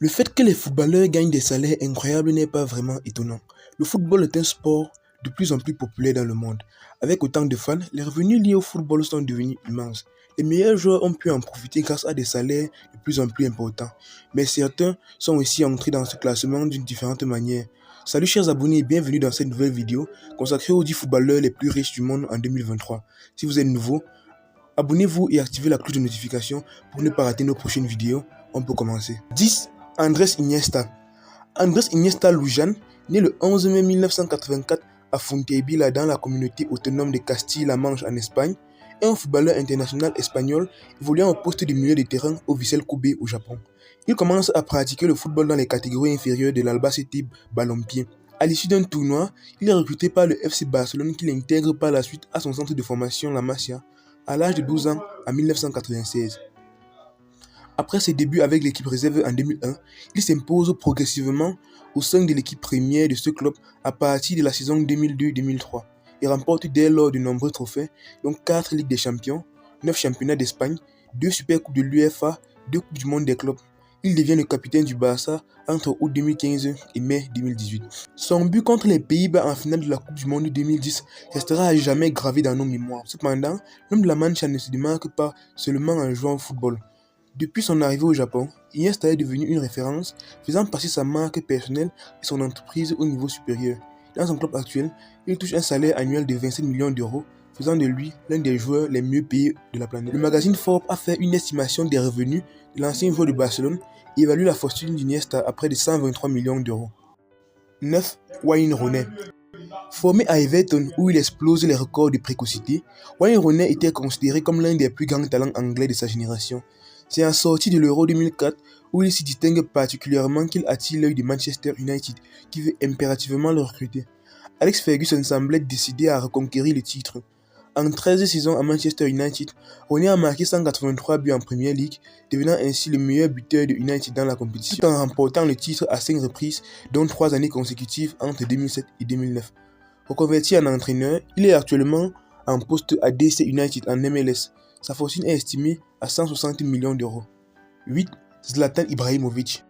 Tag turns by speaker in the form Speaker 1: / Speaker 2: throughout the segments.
Speaker 1: Le fait que les footballeurs gagnent des salaires incroyables n'est pas vraiment étonnant. Le football est un sport de plus en plus populaire dans le monde. Avec autant de fans, les revenus liés au football sont devenus immenses. Les meilleurs joueurs ont pu en profiter grâce à des salaires de plus en plus importants. Mais certains sont aussi entrés dans ce classement d'une différente manière. Salut chers abonnés et bienvenue dans cette nouvelle vidéo consacrée aux 10 footballeurs les plus riches du monde en 2023. Si vous êtes nouveau, abonnez-vous et activez la cloche de notification pour ne pas rater nos prochaines vidéos. On peut commencer. 10. Andrés Iniesta. Andrés Iniesta Lujan, né le 11 mai 1984 à Fuengirola dans la communauté autonome de Castille-La Manche en Espagne, est un footballeur international espagnol évoluant au poste de milieu de terrain au Vissel Kobe au Japon. Il commence à pratiquer le football dans les catégories inférieures de l'Albacete Balompié. À l'issue d'un tournoi, il est recruté par le FC Barcelone qui l'intègre par la suite à son centre de formation La Masia à l'âge de 12 ans en 1996. Après ses débuts avec l'équipe réserve en 2001, il s'impose progressivement au sein de l'équipe première de ce club à partir de la saison 2002-2003 et remporte dès lors de nombreux trophées, dont 4 Ligues des Champions, 9 championnats d'Espagne, 2 Supercoupes de l'UEFA, 2 Coupes du Monde des clubs. Il devient le capitaine du Barça entre août 2015 et mai 2018. Son but contre les Pays-Bas en finale de la Coupe du Monde 2010 restera à jamais gravé dans nos mémoires. Cependant, l'homme de la Mancha ne se démarque pas seulement en jouant au football. Depuis son arrivée au Japon, Iniesta est devenu une référence, faisant passer sa marque personnelle et son entreprise au niveau supérieur. Dans son club actuel, il touche un salaire annuel de 27 millions d'euros, faisant de lui l'un des joueurs les mieux payés de la planète. Le magazine Forbes a fait une estimation des revenus de l'ancien joueur de Barcelone et évalue la fortune d'Iniesta à près de 123 millions d'euros. 9. Wayne Rooney. Formé à Everton où il explose les records de précocité, Wayne Rooney était considéré comme l'un des plus grands talents anglais de sa génération. C'est en sortie de l'Euro 2004 où il s'y distingue particulièrement qu'il attire l'œil de Manchester United qui veut impérativement le recruter. Alex Ferguson semblait décidé à reconquérir le titre. En 13 saisons à Manchester United, Rooney a marqué 183 buts en Premier League, devenant ainsi le meilleur buteur de United dans la compétition, tout en remportant le titre à 5 reprises, dont 3 années consécutives entre 2007 et 2009. Reconverti en entraîneur, il est actuellement en poste à DC United en MLS. Sa fortune est estimée à 160 millions d'euros. 8. Zlatan Ibrahimovic.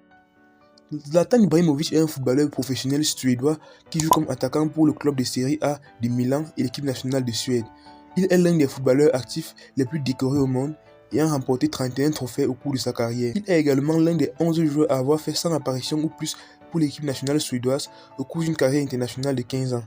Speaker 1: Zlatan Ibrahimovic est un footballeur professionnel suédois qui joue comme attaquant pour le club de Serie A de Milan et l'équipe nationale de Suède. Il est l'un des footballeurs actifs les plus décorés au monde, ayant remporté 31 trophées au cours de sa carrière. Il est également l'un des 11 joueurs à avoir fait 100 apparitions ou plus pour l'équipe nationale suédoise au cours d'une carrière internationale de 15 ans.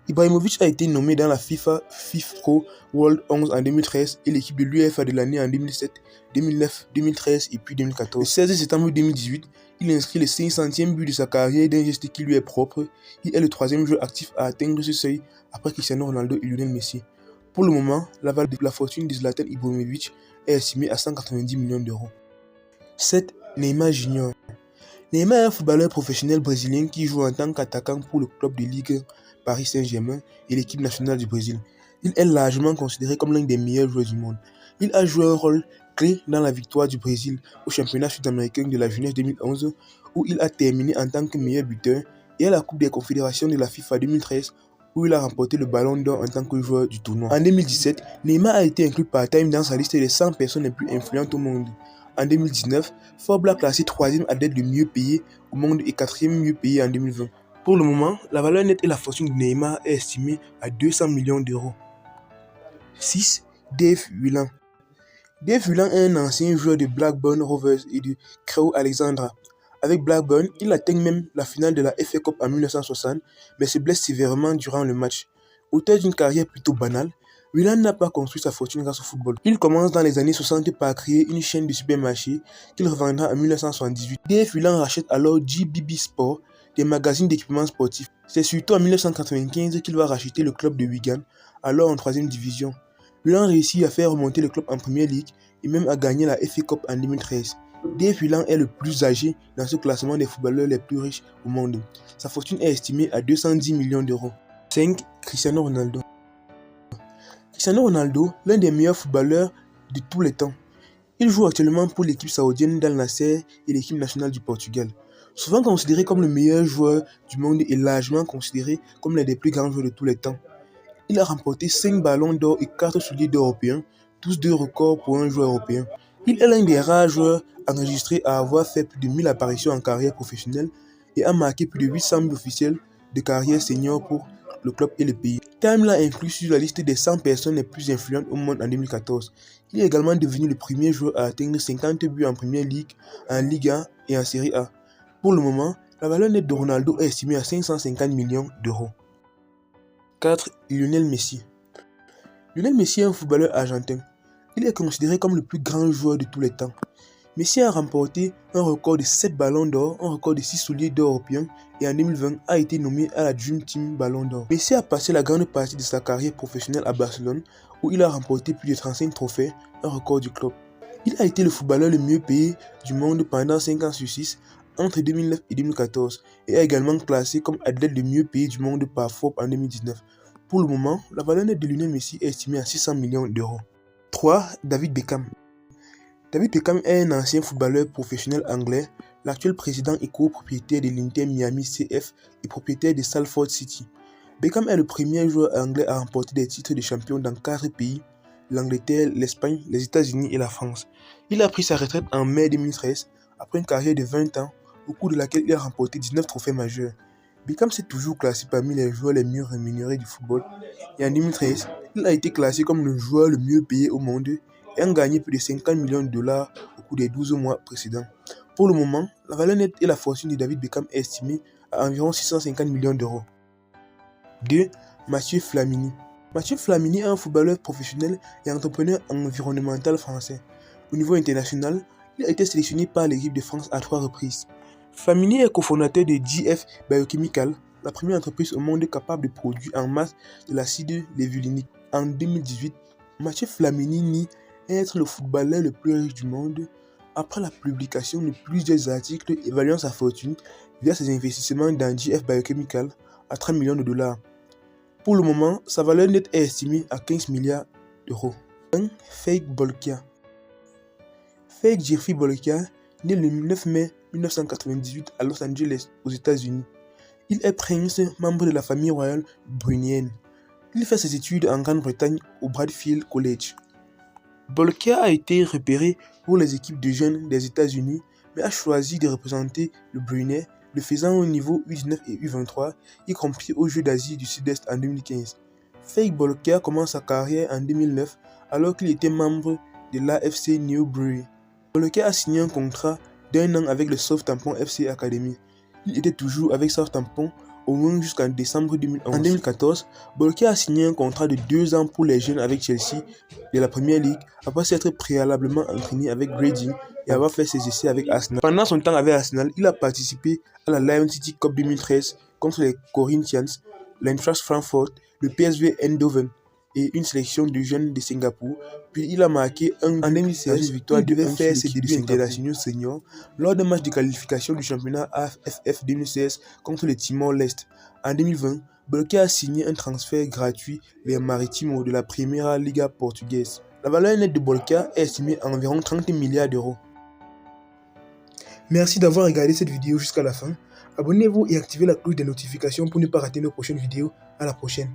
Speaker 1: Ibrahimovic a été nommé dans la FIFA FIFPro World 11 en 2013 et l'équipe de l'UEFA de l'année en 2007, 2009, 2013 et puis 2014. Le 16 septembre 2018, il inscrit le 500e but de sa carrière d'un geste qui lui est propre. Il est le 3e joueur actif à atteindre ce seuil après Cristiano Ronaldo et Lionel Messi. Pour le moment, la valeur de la fortune de Zlatan Ibrahimovic est estimée à 190 millions d'euros. 7. Neymar Jr. Neymar est un footballeur professionnel brésilien qui joue en tant qu'attaquant pour le club de Ligue 1 Paris Saint-Germain et l'équipe nationale du Brésil. Il est largement considéré comme l'un des meilleurs joueurs du monde. Il a joué un rôle clé dans la victoire du Brésil au championnat sud-américain de la jeunesse 2011 où il a terminé en tant que meilleur buteur et à la Coupe des Confédérations de la FIFA 2013 où il a remporté le Ballon d'Or en tant que joueur du tournoi. En 2017, Neymar a été inclus par Time dans sa liste des 100 personnes les plus influentes au monde. En 2019, Forbes l'a classé 3e athlète le mieux payé au monde et 4e mieux payé en 2020. Pour le moment, la valeur nette et la fortune de Neymar est estimée à 200 millions d'euros. 6. Dave Whelan. Dave Whelan est un ancien joueur de Blackburn Rovers et de Crewe Alexandra. Avec Blackburn, il atteint même la finale de la FA Cup en 1960, mais se blesse sévèrement durant le match. Auteur d'une carrière plutôt banale, Whelan n'a pas construit sa fortune grâce au football. Il commence dans les années 60 par créer une chaîne de supermarchés qu'il revendra en 1978. Dave Whelan rachète alors GBB Sport, des magazines d'équipements sportifs. C'est surtout en 1995 qu'il va racheter le club de Wigan, alors en 3e division. Whelan réussit à faire remonter le club en Premier League et même à gagner la FA Cup en 2013. Dave Whelan est le plus âgé dans ce classement des footballeurs les plus riches au monde. Sa fortune est estimée à 210 millions d'euros. 5. Cristiano Ronaldo. Cristiano Ronaldo, l'un des meilleurs footballeurs de tous les temps. Il joue actuellement pour l'équipe saoudienne d'Al Nassr et l'équipe nationale du Portugal. Souvent considéré comme le meilleur joueur du monde et largement considéré comme l'un des plus grands joueurs de tous les temps. Il a remporté 5 ballons d'or et 4 souliers d'or européens, tous 2 records pour un joueur européen. Il est l'un des rares joueurs enregistrés à avoir fait plus de 1000 apparitions en carrière professionnelle et a marqué plus de 800 buts officiels de carrière senior pour le club et le pays. Time l'a inclus sur la liste des 100 personnes les plus influentes au monde en 2014. Il est également devenu le premier joueur à atteindre 50 buts en Premier League, en Ligue 1 et en Série A. Pour le moment, la valeur nette de Ronaldo est estimée à 550 millions d'euros. 4. Lionel Messi. Lionel Messi est un footballeur argentin. Il est considéré comme le plus grand joueur de tous les temps. Messi a remporté un record de 7 ballons d'or, un record de 6 souliers d'or européens et en 2020 a été nommé à la Dream Team Ballon d'Or. Messi a passé la grande partie de sa carrière professionnelle à Barcelone où il a remporté plus de 35 trophées, un record du club. Il a été le footballeur le mieux payé du monde pendant 5 ans sur 6 entre 2009 et 2014 et a également classé comme athlète le mieux payé du monde par Forbes en 2019. Pour le moment, la valeur nette de Lionel Messi est estimée à 600 millions d'euros. 3. David Beckham. David Beckham est un ancien footballeur professionnel anglais, l'actuel président et copropriétaire de l'Inter Miami CF et propriétaire de Salford City. Beckham est le premier joueur anglais à remporter des titres de champion dans 4 pays, l'Angleterre, l'Espagne, les États-Unis et la France. Il a pris sa retraite en mai 2013 après une carrière de 20 ans au cours de laquelle il a remporté 19 trophées majeurs. Beckham s'est toujours classé parmi les joueurs les mieux rémunérés du football et en 2013, il a été classé comme le joueur le mieux payé au monde ayant gagné plus de 50 millions de dollars au cours des 12 mois précédents. Pour le moment, la valeur nette et la fortune de David Beckham est estimée à environ 650 millions d'euros. 2. Mathieu Flamini. Mathieu Flamini est un footballeur professionnel et entrepreneur environnemental français. Au niveau international, il a été sélectionné par l'équipe de France à 3 reprises. Flamini est cofondateur de GF Biochemical, la première entreprise au monde capable de produire en masse de l'acide lévulique. En 2018, Mathieu Flamini nie être le footballeur le plus riche du monde après la publication de plusieurs articles évaluant sa fortune via ses investissements dans GF Biochemical à 30 millions de dollars. Pour le moment, sa valeur nette est estimée à 15 milliards d'euros. 1. Fake Bolkia. Fake Jeffrey Bolkia, né le 9 mai 1998 à Los Angeles, aux États-Unis. Il est prince, membre de la famille royale bruneienne. Il fait ses études en Grande-Bretagne au Bradfield College. Bolkia a été repéré pour les équipes de jeunes des États-Unis, mais a choisi de représenter le Brunei, le faisant au niveau U19 et U23, y compris aux Jeux d'Asie du Sud-Est en 2015. Fake Bolkia commence sa carrière en 2009 alors qu'il était membre de l'AFC Newbury. Bolkia a signé un contrat d'1 an avec le Southampton FC Academy. Il était toujours avec Southampton au moins jusqu'en décembre 2011. En 2014, Bolkia a signé un contrat de 2 ans pour les jeunes avec Chelsea de la Premier League après s'être préalablement entraîné avec Reading et avoir fait ses essais avec Arsenal. Pendant son temps avec Arsenal, il a participé à la Lion City Cup 2013 contre les Corinthians, l'Eintracht Francfort, le PSV Eindhoven et une sélection de jeunes de Singapour. Puis il a marqué en 2016 victoire. Il devait faire ses débuts internationaux seniors lors d'un match de qualification du championnat AFF 2016 contre le Timor-Leste. En 2020, Bolkia a signé un transfert gratuit vers Marítimo de la Primeira Liga portugaise. La valeur nette de Bolkia est estimée à environ 30 milliards d'euros. Merci d'avoir regardé cette vidéo jusqu'à la fin. Abonnez-vous et activez la cloche des notifications pour ne pas rater nos prochaines vidéos. À la prochaine.